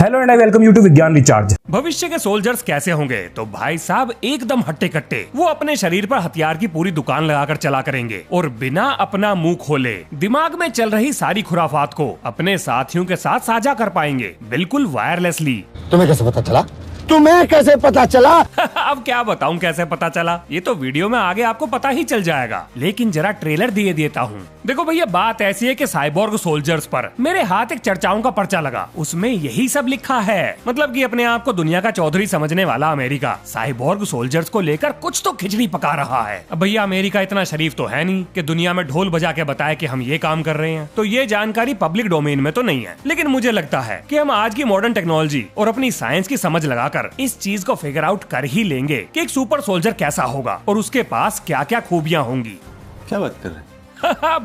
Hello and I welcome you to Vigyan recharge. भविष्य के soldiers कैसे होंगे? तो भाई साहब एकदम हट्टे कट्टे। वो अपने शरीर पर हथियार की पूरी दुकान लगाकर चला करेंगे और बिना अपना मुंह खोले दिमाग में चल रही सारी खुराफात को अपने साथियों के साथ साझा कर पाएंगे, बिल्कुल वायरलेसली। तुम्हें कैसे पता चला? तुम्हें कैसे पता चला? अब क्या बताऊं कैसे पता चला, ये तो वीडियो में आगे आपको पता ही चल जाएगा, लेकिन जरा ट्रेलर दिए देता हूँ। देखो भैया, बात ऐसी है कि साइबोर्ग सोल्जर्स पर मेरे हाथ एक चर्चाओं का पर्चा लगा, उसमें यही सब लिखा है। मतलब कि अपने आप को दुनिया का चौधरी समझने वाला अमेरिका साइबोर्ग सोल्जर्स को लेकर कुछ तो खिचड़ी पका रहा है। अब भैया अमेरिका इतना शरीफ तो है नहीं कि दुनिया में ढोल बजा के बताए कि हम ये काम कर रहे हैं, तो ये जानकारी पब्लिक डोमेन में तो नहीं है। लेकिन मुझे लगता है कि हम आज की मॉडर्न टेक्नोलॉजी और अपनी साइंस की समझ लगाकर इस चीज को फिगर आउट कर ही लेंगे कि एक सुपर सोल्जर कैसा होगा और उसके पास क्या क्या खूबियां होंगी। क्या बात कर रहे हैं?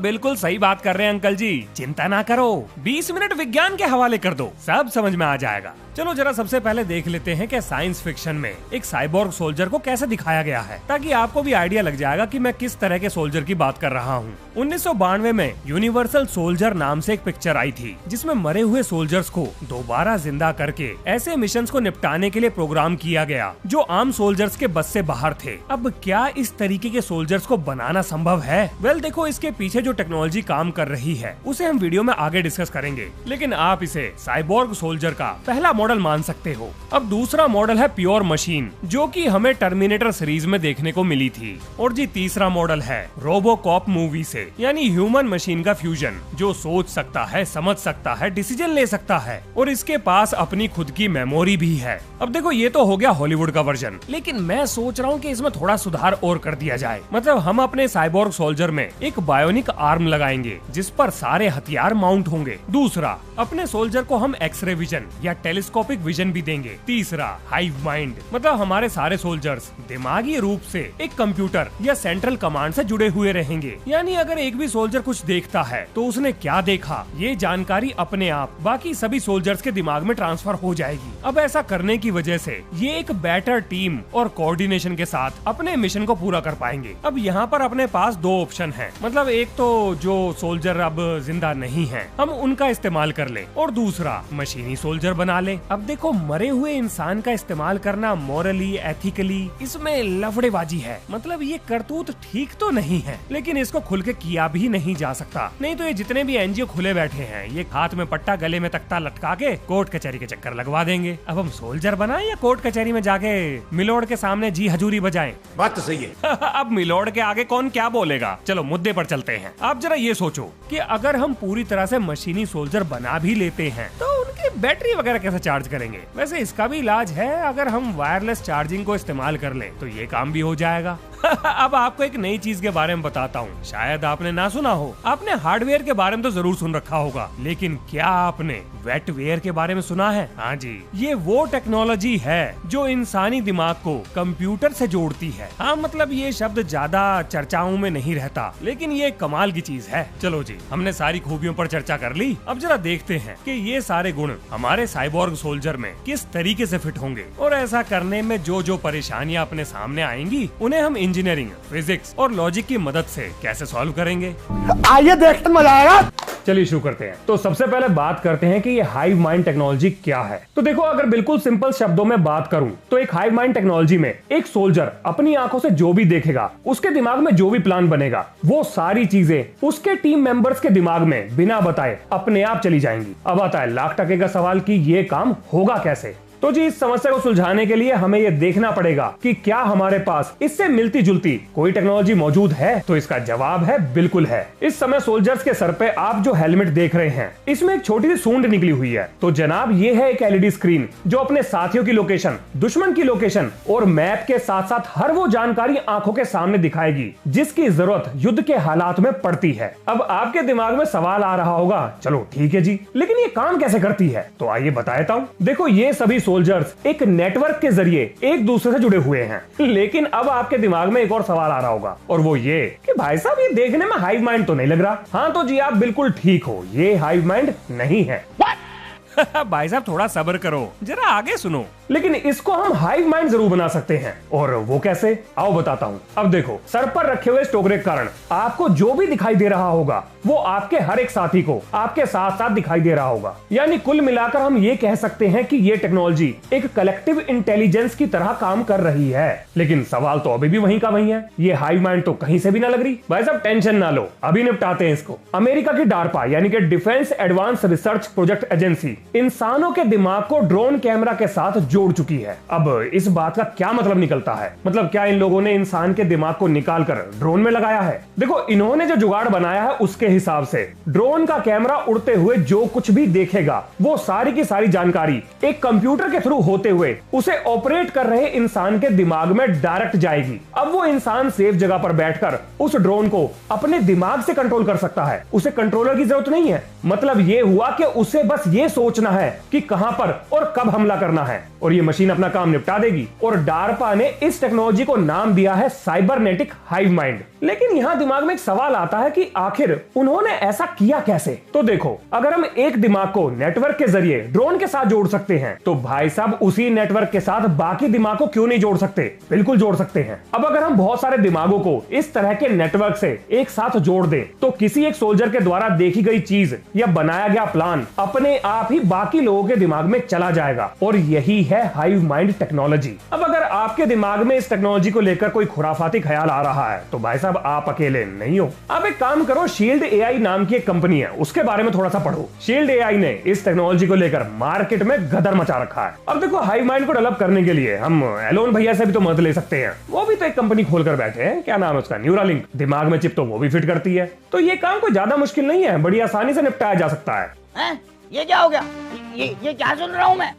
बिल्कुल सही बात कर रहे हैं अंकल जी, चिंता ना करो, 20 मिनट विज्ञान के हवाले कर दो, सब समझ में आ जाएगा। चलो जरा सबसे पहले देख लेते हैं कि साइंस फिक्शन में एक साइबोर्ग सोल्जर को कैसे दिखाया गया है, ताकि आपको भी आइडिया लग जाएगा कि मैं किस तरह के सोल्जर की बात कर रहा हूँ। 1992 में यूनिवर्सल सोल्जर नाम से एक पिक्चर आई थी, जिसमें मरे हुए सोल्जर्स को दोबारा जिंदा करके ऐसे मिशंस को निपटाने के लिए प्रोग्राम किया गया जो आम सोल्जर्स के बस से बाहर थे। अब क्या इस तरीके के सोल्जर्स को बनाना संभव है? वेल देखो, इसके पीछे जो टेक्नोलॉजी काम कर रही है उसे हम वीडियो में आगे डिस्कस करेंगे, लेकिन आप इसे साइबोर्ग सोल्जर का पहला मॉडल मान सकते हो। अब दूसरा मॉडल है प्योर मशीन, जो कि हमें टर्मिनेटर सीरीज में देखने को मिली थी। और जी तीसरा मॉडल है रोबोकॉप मूवी से, यानी ह्यूमन मशीन का फ्यूजन, जो सोच सकता है, समझ सकता है, डिसीजन ले सकता है और इसके पास अपनी खुद की मेमोरी भी है। अब देखो, ये तो हो गया हॉलीवुड का वर्जन, लेकिन मैं सोच रहा हूँ कि इसमें थोड़ा सुधार और कर दिया जाए। मतलब हम अपने साइबोर्ग सोल्जर में एक बायोनिक आर्म लगाएंगे जिस पर सारे हथियार माउंट होंगे। दूसरा, अपने सोल्जर को हम एक्सरे विजन या टेलीस्कोपिक विजन भी देंगे। तीसरा, हाइव माइंड, मतलब हमारे सारे सोल्जर्स दिमागी रूप से एक कंप्यूटर या सेंट्रल कमांड से जुड़े हुए रहेंगे, यानी अगर एक भी सोल्जर कुछ देखता है तो उसने क्या देखा, ये जानकारी अपने आप बाकी सभी सोल्जर्स के दिमाग में ट्रांसफर हो जाएगी। अब ऐसा करने की वजह से ये एक बेटर टीम और कोऑर्डिनेशन के साथ अपने मिशन को पूरा कर पाएंगे। अब यहाँ पर अपने पास दो ऑप्शन है, मतलब एक तो जो सोल्जर अब जिंदा नहीं है हम उनका इस्तेमाल कर ले, और दूसरा मशीनी सोल्जर बना ले। अब देखो, मरे हुए इंसान का इस्तेमाल करना मॉरली, एथिकली इसमें लफड़ेबाजी है। मतलब ये करतूत ठीक तो नहीं है, लेकिन इसको खुल के किया भी नहीं जा सकता। नहीं तो ये जितने भी एनजीओ खुले बैठे हैं, ये हाथ में पट्टा गले में तख्ता लटका के कोर्ट कचहरी के चक्कर लगवा देंगे। अब हम सोल्जर बनाएं या कोर्ट कचहरी में जाके मिलोड के सामने जी हजूरी बजाएं? बात तो सही है। अब मिलोड के आगे कौन क्या बोलेगा। चलो मुद्दे पर चलते हैं। आप जरा ये सोचो कि अगर हम पूरी तरह से मशीनी सोल्जर बना भी लेते हैं तो उनकी बैटरी वगैरह कैसे चार्ज करेंगे? वैसे इसका भी इलाज है, अगर हम वायरलेस चार्जिंग को इस्तेमाल कर लें तो ये काम भी हो जाएगा। अब आपको एक नई चीज के बारे में बताता हूँ, शायद आपने ना सुना हो। आपने हार्डवेयर के बारे में तो जरूर सुन रखा होगा, लेकिन क्या आपने वेटवेयर के बारे में सुना है? हाँ जी, ये वो टेक्नोलॉजी है जो इंसानी दिमाग को कंप्यूटर से जोड़ती है। हाँ, मतलब ये शब्द ज्यादा चर्चाओं में नहीं रहता, लेकिन ये कमाल की चीज है। चलो जी, हमने सारी खूबियों पर चर्चा कर ली। अब जरा देखते हैं कि ये सारे गुण हमारे साइबोर्ग सोल्जर में किस तरीके से फिट होंगे, और ऐसा करने में जो जो परेशानियां अपने सामने आएंगी उन्हें हम इंजीनियरिंग, फिजिक्स और लॉजिक की मदद से कैसे सॉल्व करेंगे। आइए देखते मजा आएगा। चलिए शुरू करते हैं। तो सबसे पहले बात करते हैं कि ये हाइव माइंड टेक्नोलॉजी क्या है। तो देखो, अगर बिल्कुल सिंपल शब्दों में बात करूं तो एक हाइव माइंड टेक्नोलॉजी में एक सोल्जर अपनी आंखों से जो भी देखेगा, उसके दिमाग में जो भी प्लान बनेगा, वो सारी चीजें उसके टीम मेंबर्स के दिमाग में बिना बताए अपने आप चली जाएंगी। अब आता है लाख टके का सवाल कि ये काम होगा कैसे। तो जी, इस समस्या को सुलझाने के लिए हमें यह देखना पड़ेगा कि क्या हमारे पास इससे मिलती जुलती कोई टेक्नोलॉजी मौजूद है। तो इसका जवाब है बिल्कुल है। इस समय सोल्जर्स के सर पे आप जो हेलमेट देख रहे हैं, इसमें एक छोटी सी सूंड निकली हुई है। तो जनाब, ये है एक एलईडी स्क्रीन जो अपने साथियों की लोकेशन, दुश्मन की लोकेशन और मैप के साथ साथ हर वो जानकारी आंखों के सामने दिखाएगी जिसकी जरूरत युद्ध के हालात में पड़ती है। अब आपके दिमाग में सवाल आ रहा होगा, चलो ठीक है जी, लेकिन ये काम कैसे करती है? तो आइए बताता हूँ। देखो, ये सभी सोल्जर्स एक नेटवर्क के जरिए एक दूसरे से जुड़े हुए हैं, लेकिन अब आपके दिमाग में एक और सवाल आ रहा होगा, और वो ये कि भाई साहब, ये देखने में हाइव माइंड तो नहीं लग रहा। हाँ तो जी, आप बिल्कुल ठीक हो, ये हाइव माइंड नहीं है। भाई साहब थोड़ा सब्र करो, जरा आगे सुनो। लेकिन इसको हम हाइव माइंड जरूर बना सकते हैं, और वो कैसे, आओ बताता हूँ। अब देखो, सर पर रखे हुए इस टोकरे के कारण आपको जो भी दिखाई दे रहा होगा वो आपके हर एक साथी को आपके साथ साथ दिखाई दे रहा होगा। यानी कुल मिलाकर हम ये कह सकते हैं कि ये टेक्नोलॉजी एक कलेक्टिव इंटेलिजेंस की तरह काम कर रही है। लेकिन सवाल तो अभी भी वहीं का वहीं है, ये हाइव माइंड तो कहीं से भी ना लग रही। भाई साहब टेंशन ना लो, अभी निपटाते हैं इसको। अमेरिका की डार्पा यानी कि defence advance research project agency इंसानों के दिमाग को ड्रोन कैमरा के साथ जोड़ चुकी है। अब इस बात का क्या मतलब निकलता है, मतलब क्या इन लोगों ने इंसान के दिमाग को निकाल कर ड्रोन में लगाया है? देखो, इन्होंने जो जुगाड़ बनाया है उसके हिसाब से ड्रोन का कैमरा उड़ते हुए जो कुछ भी देखेगा वो सारी की सारी जानकारी एक कंप्यूटर के थ्रू होते हुए उसे ऑपरेट कर रहे इंसान के दिमाग में डायरेक्ट जाएगी। अब वो इंसान सेफ जगह पर बैठकर उस ड्रोन को अपने दिमाग से कंट्रोल कर सकता है, उसे कंट्रोलर की जरूरत नहीं है। मतलब ये हुआ कि उसे बस ये सोचना है कि कहां पर और कब हमला करना है, और ये मशीन अपना काम निपटा देगी। और डार्पा ने इस टेक्नोलॉजी को नाम दिया है साइबरनेटिक हाइव माइंड। लेकिन यहां दिमाग में एक सवाल आता है कि आखिर उन्होंने ऐसा किया कैसे? तो देखो, अगर हम एक दिमाग को नेटवर्क के जरिए ड्रोन के साथ जोड़ सकते हैं तो भाई साहब उसी नेटवर्क के साथ बाकी दिमाग को क्यों नहीं जोड़ सकते? बिल्कुल जोड़ सकते हैं। अब अगर हम बहुत सारे दिमागों को इस तरह के नेटवर्क से एक साथ जोड़ दें तो किसी एक सोल्जर के द्वारा देखी गई चीज या बनाया गया प्लान अपने आप ही बाकी लोगों के दिमाग में चला जाएगा, और यही है हाइव माइंड टेक्नोलॉजी। अब अगर आपके दिमाग में इस टेक्नोलॉजी को लेकर कोई खुराफाती ख्याल आ रहा है तो भाई साहब आप अकेले नहीं हो। आप एक काम करो, शील्ड एआई नाम की एक कंपनी है, उसके बारे में थोड़ा सा पढ़ो। शील्ड एआई ने इस टेक्नोलॉजी को लेकर मार्केट में गदर मचा रखा है। अब देखो, हाइव माइंड को डेवलप करने के लिए हम एलोन भैया से भी तो मदद ले सकते हैं, वो भी तो एक कंपनी खोलकर बैठे हैं, क्या नाम है उसका, न्यूरालिंक। दिमाग में चिप तो वो भी फिट करती है, तो ये काम कोई ज्यादा मुश्किल नहीं है, बड़ी आसानी से निपटाया जा सकता है। ये क्या हो गया? ये क्या सुन रहा हूँ मैं?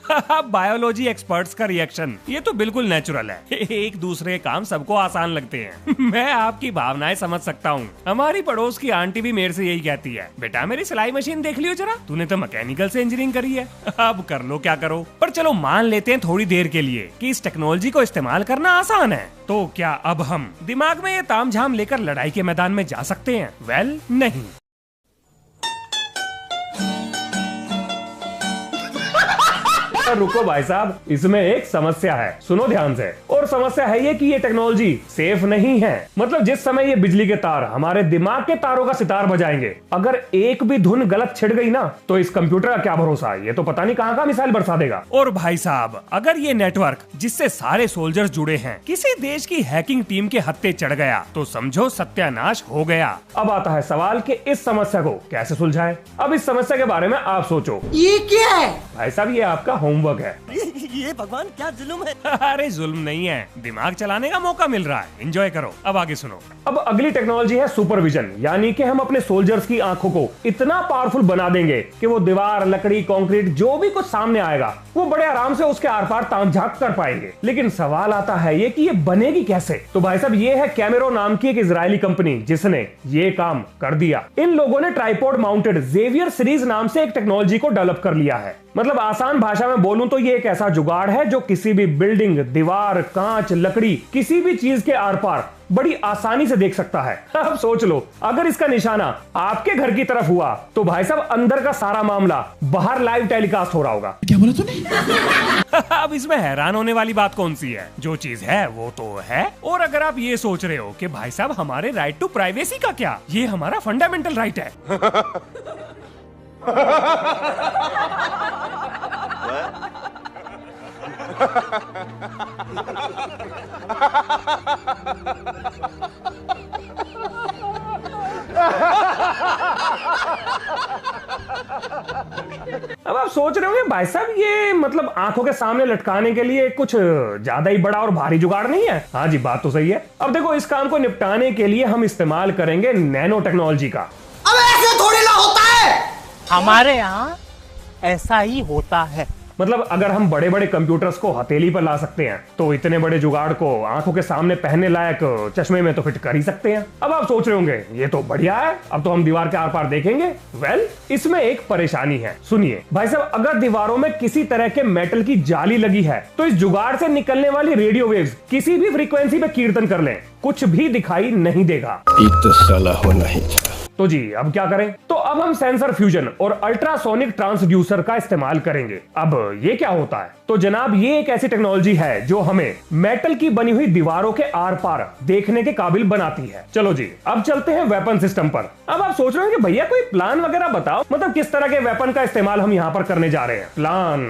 बायोलॉजी एक्सपर्ट्स का रिएक्शन, ये तो बिल्कुल नेचुरल है। एक दूसरे काम सबको आसान लगते हैं। मैं आपकी भावनाएं समझ सकता हूँ। हमारी पड़ोस की आंटी भी मेरे से यही कहती है, बेटा मेरी सिलाई मशीन देख लियो जरा, तूने तो मैकेनिकल से इंजीनियरिंग करी है, अब कर लो क्या करो। पर चलो मान लेते हैं थोड़ी देर के लिए कि इस टेक्नोलॉजी को इस्तेमाल करना आसान है, तो क्या अब हम दिमाग में ये तामझाम लेकर लड़ाई के मैदान में जा सकते हैं? वेल, नहीं। रुको भाई साहब, इसमें एक समस्या है, सुनो ध्यान से। और समस्या है ये कि ये टेक्नोलॉजी सेफ नहीं है। मतलब जिस समय ये बिजली के तार हमारे दिमाग के तारों का सितार बजाएंगे, अगर एक भी धुन गलत छिड़ गई ना तो इस कंप्यूटर का क्या भरोसा, ये तो पता नहीं कहां का मिसाइल बरसा देगा। और भाई साहब, अगर ये नेटवर्क जिससे सारे सोल्जर्स जुड़े हैं किसी देश की हैकिंग टीम के हत्थे चढ़ गया तो समझो सत्यानाश हो गया। अब आता है सवाल कि इस समस्या को कैसे सुलझाएं। अब इस समस्या के बारे में आप सोचो। ये क्या है? भाई साहब, ये आपका होमवर्क है। ये भगवान क्या जुल्म है? अरे जुल्म नहीं है, दिमाग चलाने का मौका मिल रहा है, एंजॉय करो। अब आगे सुनो। अब अगली टेक्नोलॉजी है सुपरविजन, यानी कि हम अपने सोल्जर्स की आंखों को इतना पावरफुल बना देंगे कि वो दीवार, लकड़ी, कंक्रीट जो भी कुछ सामने आएगा वो बड़े आराम से उसके आर पार ताक झांक कर पाएंगे। लेकिन सवाल आता है ये कि ये बनेगी कैसे? तो भाई साहब, ये है कैमेरो नाम की एक इजरायली कंपनी जिसने ये काम कर दिया। इन लोगों ने ट्राइपॉड माउंटेड जेवियर सीरीज नाम से एक टेक्नोलॉजी को डेवलप कर लिया है। मतलब आसान भाषा में बोलूं तो ये एक ऐसा जुगाड़ है जो किसी भी बिल्डिंग, दीवार, कांच, लकड़ी, किसी भी चीज के आर पार बड़ी आसानी से देख सकता है। अब सोच लो, अगर इसका निशाना आपके घर की तरफ हुआ तो भाई साहब अंदर का सारा मामला बाहर लाइव टेलीकास्ट हो रहा होगा। क्या बोला तूने? अब इसमें हैरान होने वाली बात कौन सी है? जो चीज है वो तो है। और अगर आप ये सोच रहे हो कि भाई साहब हमारे राइट टू प्राइवेसी का क्या, ये हमारा फंडामेंटल राइट है। अब आप सोच रहे होंगे भाई साहब ये मतलब आंखों के सामने लटकाने के लिए कुछ ज्यादा ही बड़ा और भारी जुगाड़ नहीं है। हाँ जी, बात तो सही है। अब देखो, इस काम को निपटाने के लिए हम इस्तेमाल करेंगे नैनो टेक्नोलॉजी का। अब ऐसे थोड़ी ना होता है, हमारे यहाँ ऐसा ही होता है। मतलब अगर हम बड़े बड़े कंप्यूटर्स को हथेली पर ला सकते हैं तो इतने बड़े जुगाड़ को आंखों के सामने पहनने लायक चश्मे में तो फिट कर ही सकते हैं। अब आप सोच रहे होंगे ये तो बढ़िया है, अब तो हम दीवार के आर पार देखेंगे। वेल, इसमें एक परेशानी है, सुनिए भाई साहब। अगर दीवारों में किसी तरह के मेटल की जाली लगी है तो इस जुगाड़ से निकलने वाली रेडियो वेव्स किसी भी फ्रीक्वेंसी पे कीर्तन कर लें, कुछ भी दिखाई नहीं देगा। तो साला होना ही था। तो जी अब क्या करें? तो अब हम सेंसर फ्यूजन और अल्ट्रासोनिक ट्रांसड्यूसर का इस्तेमाल करेंगे। अब ये क्या होता है? तो जनाब ये एक ऐसी टेक्नोलॉजी है जो हमें मेटल की बनी हुई दीवारों के आर पार देखने के काबिल बनाती है। चलो जी अब चलते हैं वेपन सिस्टम पर। अब आप सोच रहे हो कि भैया कोई प्लान वगैरह बताओ, मतलब किस तरह के वेपन का इस्तेमाल हम यहाँ पर करने जा रहे हैं। प्लान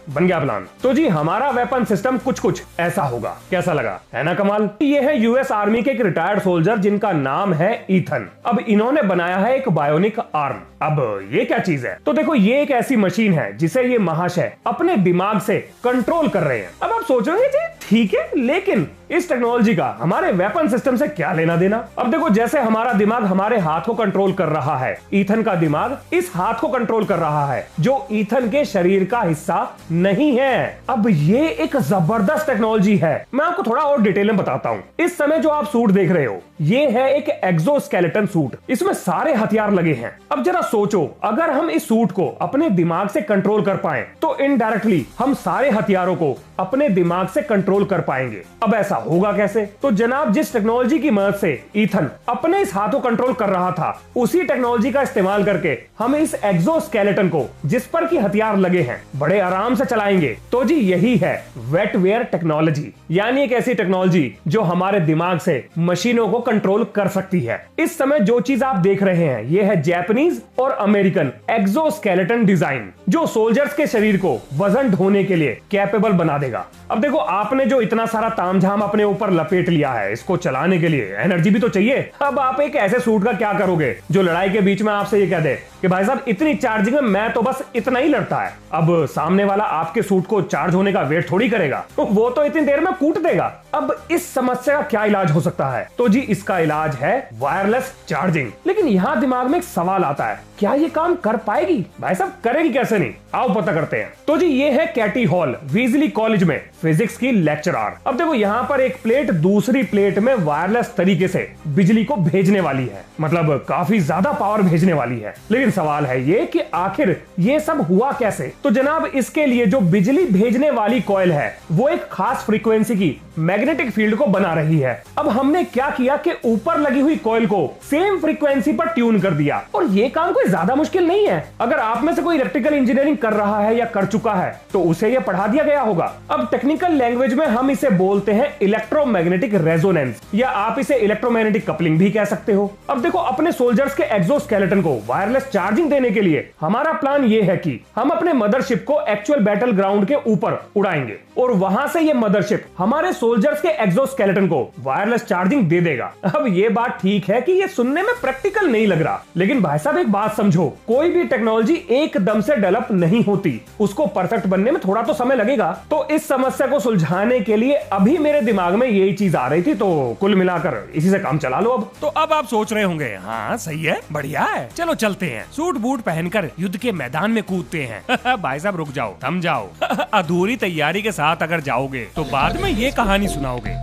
बन गया प्लान। तो जी हमारा वेपन सिस्टम कुछ ऐसा होगा। कैसा लगा, है ना कमाल? ये है यूएस आर्मी के एक रिटायर्ड सोल्जर जिनका नाम है ईथन। अब इन्होंने बनाया है एक बायोनिक आर्म। अब ये क्या चीज है? तो देखो ये एक ऐसी मशीन है जिसे ये महाशय अपने दिमाग से कंट्रोल कर रहे हैं। अब आप सोच रहे हैं ठीक है, लेकिन इस टेक्नोलॉजी का हमारे वेपन सिस्टम से क्या लेना देना? अब देखो जैसे हमारा दिमाग हमारे हाथ को कंट्रोल कर रहा है, ईथन का दिमाग इस हाथ को कंट्रोल कर रहा है जो ईथन के शरीर का हिस्सा नहीं है। अब ये एक जबरदस्त टेक्नोलॉजी है। मैं आपको थोड़ा और डिटेल में बताता हूँ। इस समय जो आप सूट देख रहे हो ये है एक एक्सोस्केलेटन सूट। इसमें सारे हथियार लगे हैं। अब जरा सोचो, अगर हम इस सूट को अपने दिमाग से कंट्रोल कर पाए तो इनडायरेक्टली हम सारे हथियारों को अपने दिमाग से कंट्रोल कर पाएंगे। अब ऐसा होगा कैसे? तो जनाब जिस टेक्नोलॉजी की मदद से ईथन अपने इस हाथ को कंट्रोल कर रहा था, उसी टेक्नोलॉजी का इस्तेमाल करके हम इस एक्सोस्केलेटन को जिस पर की हथियार लगे हैं बड़े आराम से चलाएंगे। तो जी यही है वेटवेयर टेक्नोलॉजी, यानी एक ऐसी टेक्नोलॉजी जो हमारे दिमाग से मशीनों को कंट्रोल कर सकती है। इस समय जो चीज आप देख रहे हैं ये है जापानीज और अमेरिकन एक्सोस्केलेटन डिजाइन, जो सोल्जर्स के शरीर को वजन ढोने के लिए कैपेबल बना देगा। अब देखो आपने जो इतना सारा तामझाम अपने ऊपर लपेट लिया है, इसको चलाने के लिए एनर्जी भी तो चाहिए। अब आप एक ऐसे सूट का क्या करोगे जो लड़ाई के बीच में आपसे ये कह दे कि भाई साहब इतनी चार्जिंग में मैं तो बस इतना ही लड़ता है। अब सामने वाला आपके सूट को चार्ज होने का वेट थोड़ी करेगा, वो तो इतनी देर में कूट देगा। अब इस समस्या का क्या इलाज हो सकता है? तो जी इसका इलाज है वायरलेस चार्जिंग। लेकिन यहाँ दिमाग में एक सवाल आता है, क्या ये काम कर पाएगी? भाई साहब करेगी कैसे नहीं, आओ पता करते हैं। तो जी ये है कैटी हॉल, वीजली कॉलेज में फिजिक्स की लेक्चरर। अब देखो यहाँ पर एक प्लेट दूसरी प्लेट में वायरलेस तरीके से बिजली को भेजने वाली है, मतलब काफी ज्यादा पावर भेजने वाली है। लेकिन सवाल है ये कि आखिर ये सब हुआ कैसे? तो जनाब इसके लिए जो बिजली भेजने वाली कॉइल है वो एक खास फ्रीक्वेंसी की मैग्नेटिक फील्ड को बना रही है। अब हमने क्या किया कि ऊपर लगी हुई कॉइल को सेम फ्रीक्वेंसी पर ट्यून कर दिया, और ये काम कोई ज्यादा मुश्किल नहीं है। अगर आप में से कोई इलेक्ट्रिकल इंजीनियरिंग कर रहा है या कर चुका है तो उसे यह पढ़ा दिया गया होगा। अब टेक्निकल लैंग्वेज में हम इसे बोलते हैं इलेक्ट्रोमैग्नेटिक रेजोनेंस, या आप इसे इलेक्ट्रोमैग्नेटिक कपलिंग भी कह सकते हो। अब देखो अपने सोल्जर्स के एक्सोस्केलेटन को वायरलेस चार्जिंग देने के लिए हमारा प्लान ये है कि हम अपने मदरशिप को एक्चुअल बैटल ग्राउंड के ऊपर उड़ाएंगे और वहां से ये मदरशिप हमारे सोल्जर्स के एक्सोस्केलेटन को वायरलेस चार्जिंग दे देगा। अब ये बात ठीक है कि ये सुनने में प्रैक्टिकल नहीं लग रहा, लेकिन भाई साहब एक बात समझो, कोई भी टेक्नोलॉजी एकदम से डेवलप नहीं होती, उसको परफेक्ट बनने में थोड़ा तो समय लगेगा। तो इस समस्या को सुलझाने के लिए अभी मेरे दिमाग में यही चीज आ रही थी, तो कुल मिलाकर इसी से काम चला लो। अब तो अब आप सोच रहे होंगे हाँ सही है, बढ़िया है, चलो चलते हैं, सूट बूट पहनकर युद्ध के मैदान में कूदते हैं। भाई साहब रुक जाओ, थम जाओ। अधूरी तैयारी के साथ अगर जाओगे तो बाद में ये कहानी सुनाओगे।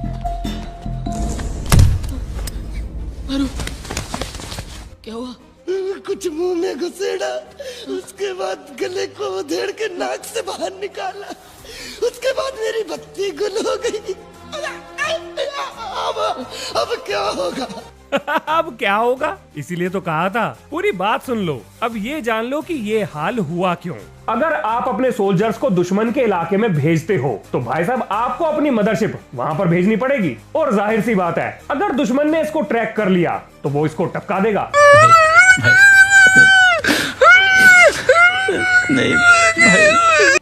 क्या हुआ? कुछ मुंह में घुसेड़ा, उसके बाद गले को उधेड़ के नाक से बाहर निकाला, उसके बाद मेरी बत्ती गुल हो गई। अब क्या होगा? अब क्या होगा, इसीलिए तो कहा था पूरी बात सुन लो। अब ये जान लो कि ये हाल हुआ क्यों। अगर आप अपने सोल्जर्स को दुश्मन के इलाके में भेजते हो तो भाई साहब आपको अपनी मदरशिप वहां पर भेजनी पड़ेगी, और जाहिर सी बात है अगर दुश्मन ने इसको ट्रैक कर लिया तो वो इसको टपका देगा। नहीं भाई।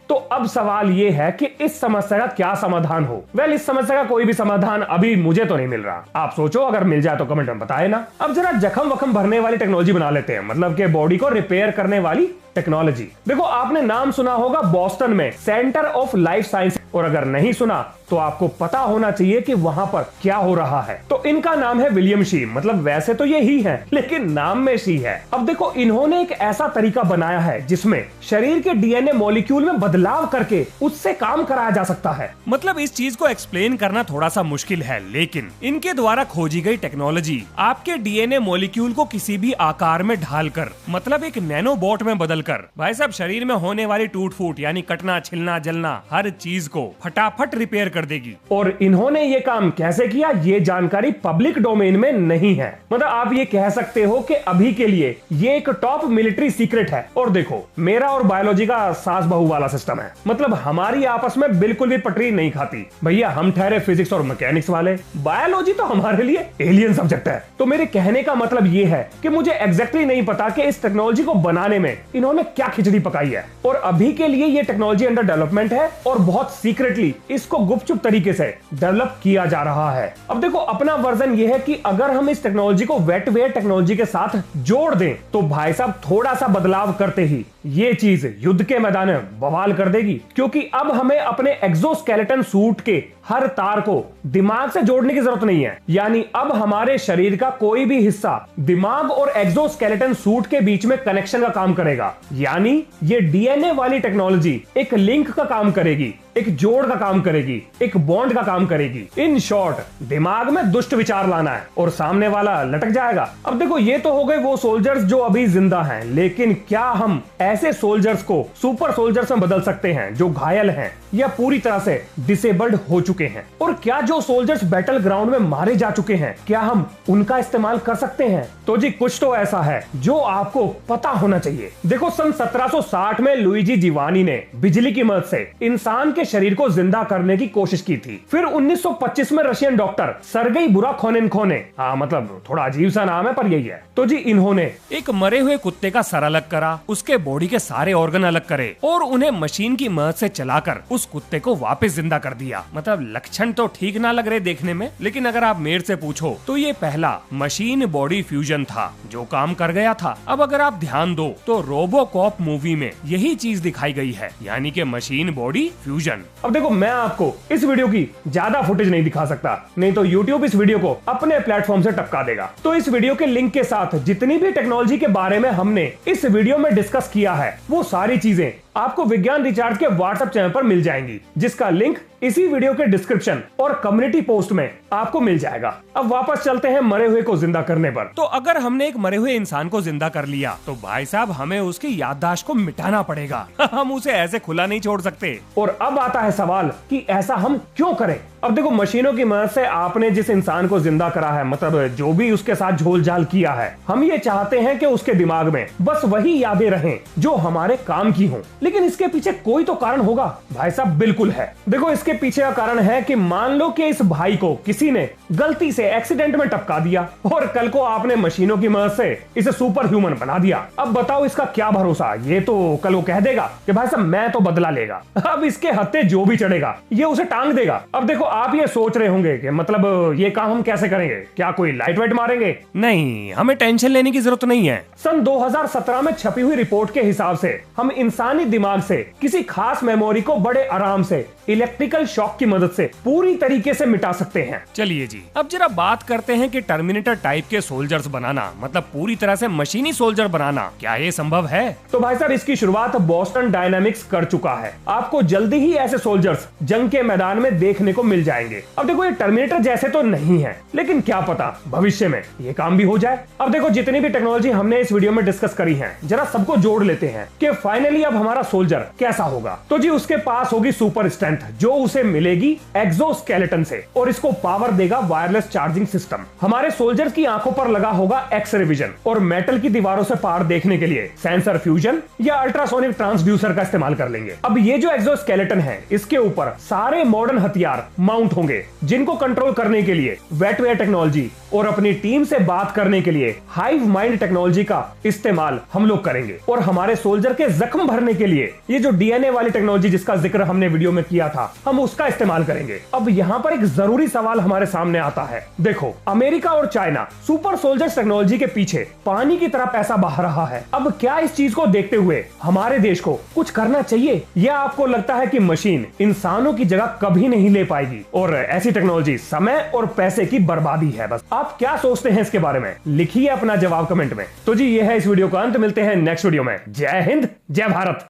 तो अब सवाल ये है कि इस समस्या का क्या समाधान हो। वेल इस समस्या का कोई भी समाधान अभी मुझे तो नहीं मिल रहा, आप सोचो, अगर मिल जाए तो कमेंट में बताए ना। अब जरा जख्म वखम भरने वाली टेक्नोलॉजी बना लेते हैं, मतलब कि बॉडी को रिपेयर करने वाली टेक्नोलॉजी। देखो आपने नाम सुना होगा बोस्टन में सेंटर ऑफ लाइफ साइंस, और अगर नहीं सुना तो आपको पता होना चाहिए कि वहां पर क्या हो रहा है। तो इनका नाम है विलियम शी, मतलब वैसे तो ये ही है लेकिन नाम में शी है। अब देखो इन्होंने एक ऐसा तरीका बनाया है जिसमें शरीर के डीएनए मॉलिक्यूल में बदलाव करके उससे काम कराया जा सकता है। मतलब इस चीज को एक्सप्लेन करना थोड़ा सा मुश्किल है, लेकिन इनके द्वारा खोजी गई टेक्नोलॉजी आपके डीएनए मॉलिक्यूल को किसी भी आकार में ढालकर, मतलब एक नैनोबॉट में बदल कर भाई साहब शरीर में होने वाली टूट फूट यानी कटना छिलना जलना हर चीज को फटाफट रिपेयर कर देगी। और इन्होंने ये काम कैसे किया ये जानकारी पब्लिक डोमेन में नहीं है, मतलब आप ये कह सकते हो कि अभी के लिए ये एक टॉप मिलिट्री सीक्रेट है। और देखो मेरा और बायोलॉजी का सास बहू वाला सिस्टम है, मतलब हमारी आपस में बिल्कुल भी पटरी नहीं खाती। भैया हम ठहरे फिजिक्स और मैकेनिक्स वाले, बायोलॉजी तो हमारे लिए एलियन सब्जेक्ट है। तो मेरे कहने का मतलब ये है कि मुझे एग्जैक्टली नहीं पता कि इस टेक्नोलॉजी को बनाने में इन्होंने क्या खिचड़ी पकाई है। और अभी के लिए ये टेक्नोलॉजी अंडर डेवलपमेंट है और बहुत सीक्रेटली इसको गुपचुप तरीके से डेवलप किया जा रहा है। अब देखो अपना वर्जन ये है कि अगर हम इस टेक्नोलॉजी को वेटवेयर टेक्नोलॉजी के साथ जोड़ दें तो भाई साहब थोड़ा सा बदलाव करते ही ये चीज युद्ध के मैदान में बवाल कर देगी, क्योंकि अब हमें अपने एक्सोस्केलेटन सूट के हर तार को दिमाग से जोड़ने की जरूरत नहीं है। यानी अब हमारे शरीर का कोई भी हिस्सा दिमाग और एक्सोस्केलेटन सूट के बीच में कनेक्शन का काम करेगा। यानी ये डीएनए वाली टेक्नोलॉजी एक लिंक का काम करेगी, एक जोड़ का काम करेगी, एक बॉन्ड का काम करेगी। इन शॉर्ट दिमाग में दुष्ट विचार लाना है और सामने वाला लटक जाएगा। अब देखो ये तो हो गए वो सोल्जर्स जो अभी जिंदा हैं, लेकिन क्या हम ऐसे सोल्जर्स को सुपर सोल्जर्स में बदल सकते हैं जो घायल हैं या पूरी तरह से डिसेबल्ड हो चुके हैं? और क्या जो सोल्जर्स बैटल ग्राउंड में मारे जा चुके हैं क्या हम उनका इस्तेमाल कर सकते हैं? तो जी कुछ तो ऐसा है जो आपको पता होना चाहिए। देखो सन 1760 में लुइजी जीवानी ने बिजली की मदद से इंसान के शरीर को जिंदा करने की कोशिश की थी। फिर 1925 में रशियन डॉक्टर सर्गेई बुराखोनेन्को ने, मतलब थोड़ा अजीब सा नाम है पर यही है, तो जी इन्होंने एक मरे हुए कुत्ते का सर अलग करा, उसके बॉडी के सारे ऑर्गन अलग करे और उन्हें मशीन की मदद से चलाकर उस कुत्ते को वापस जिंदा कर दिया। मतलब लक्षण तो ठीक ना लग रहे देखने में, लेकिन अगर आप मेरे से पूछो तो ये पहला मशीन बॉडी फ्यूजन था जो काम कर गया था। अब अगर आप ध्यान दो तो रोबोकॉप मूवी में यही चीज दिखाई गई है, यानी कि मशीन बॉडी फ्यूजन। अब देखो मैं आपको इस वीडियो की ज्यादा फुटेज नहीं दिखा सकता, नहीं तो YouTube इस वीडियो को अपने प्लेटफॉर्म से टपका देगा। तो इस वीडियो के लिंक के साथ जितनी भी टेक्नोलॉजी के बारे में हमने इस वीडियो में डिस्कस किया है वो सारी चीजें आपको विज्ञान रिचार्ज के व्हाट्सएप चैनल पर मिल जाएंगी, जिसका लिंक इसी वीडियो के डिस्क्रिप्शन और कम्युनिटी पोस्ट में आपको मिल जाएगा। अब वापस चलते हैं मरे हुए को जिंदा करने पर। तो अगर हमने एक मरे हुए इंसान को जिंदा कर लिया तो भाई साहब हमें उसकी याददाश्त को मिटाना पड़ेगा। हम उसे ऐसे खुला नहीं छोड़ सकते। और अब आता है सवाल कि ऐसा हम क्यों करें? अब देखो मशीनों की मदद से आपने जिस इंसान को जिंदा करा है, मतलब जो भी उसके साथ झोल झाल किया है, हम ये चाहते हैं कि उसके दिमाग में बस वही यादें रहें जो हमारे काम की हों। लेकिन इसके पीछे कोई तो कारण होगा भाई साहब। बिल्कुल है। देखो इसके पीछे का कारण है कि मान लो कि इस भाई को किसी ने गलती से एक्सीडेंट में टपका दिया और कल को आपने मशीनों की मदद से इसे सुपर ह्यूमन बना दिया। अब बताओ इसका क्या भरोसा? ये तो कल वो कह देगा कि भाई साहब मैं तो बदला लेगा। अब इसके हत्थे जो भी चढ़ेगा ये उसे टांग देगा। अब देखो आप ये सोच रहे होंगे कि मतलब ये काम हम कैसे करेंगे? क्या कोई लाइट वेट मारेंगे? नहीं, हमें टेंशन लेने की जरूरत नहीं है। सन 2017 में छपी हुई रिपोर्ट के हिसाब से हम इंसानी दिमाग से किसी खास मेमोरी को बड़े आराम से इलेक्ट्रिकल शॉक की मदद से पूरी तरीके से मिटा सकते हैं। चलिए जी अब जरा बात करते हैं कि टर्मिनेटर टाइप के सोल्जर्स बनाना, मतलब पूरी तरह से मशीनी सोल्जर बनाना, क्या ये संभव है? तो भाई साहब इसकी शुरुआत बोस्टन डायनामिक्स कर चुका है। आपको जल्दी ही ऐसे सोल्जर्स जंग के मैदान में देखने को मिल जाएंगे। अब देखो ये टर्मिनेटर जैसे तो नहीं है, लेकिन क्या पता भविष्य में ये काम भी हो जाए। अब देखो जितनी भी टेक्नोलॉजी हमने इस वीडियो में डिस्कस करी है, जरा सबको जोड़ लेते हैं कि फाइनली अब हमारा सोल्जर कैसा होगा। तो जी उसके पास होगी सुपर स्ट्रेंथ जो उसे मिलेगी एक्सोस्केलेटन से, और इसको पावर देगा वायरलेस चार्जिंग सिस्टम। हमारे सोल्जर्स की आंखों पर लगा होगा एक्स-रे विजन, और मेटल की दीवारों से पार देखने के लिए सेंसर फ्यूजन या अल्ट्रासोनिक ट्रांसड्यूसर का इस्तेमाल कर लेंगे। अब ये जो एक्सोस्केलेटन है इसके ऊपर सारे मॉडर्न हथियार माउंट होंगे, जिनको कंट्रोल करने के लिए वेटवेयर टेक्नोलॉजी और अपनी टीम से बात करने के लिए हाइव माइंड टेक्नोलॉजी का इस्तेमाल हम लोग करेंगे। और हमारे सोल्जर के जख्म भरने के लिए ये जो डीएनए वाली टेक्नोलॉजी जिसका जिक्र हमने वीडियो में किया था, हम उसका इस्तेमाल करेंगे। अब यहाँ पर एक जरूरी सवाल हमारे सामने आता है। देखो अमेरिका और चाइना सुपर सोल्जर्स टेक्नोलॉजी के पीछे पानी की तरह पैसा बहा रहा है। अब क्या इस चीज को देखते हुए हमारे देश को कुछ करना चाहिए, या आपको लगता है कि मशीन इंसानों की जगह कभी नहीं ले पाएगी और ऐसी टेक्नोलॉजी समय और पैसे की बर्बादी है? बस आप क्या सोचते हैं इसके बारे में? लिखिए अपना जवाब कमेंट में। तो जी ये है इस वीडियो का अंत। मिलते हैं नेक्स्ट वीडियो में। जय हिंद, जय भारत।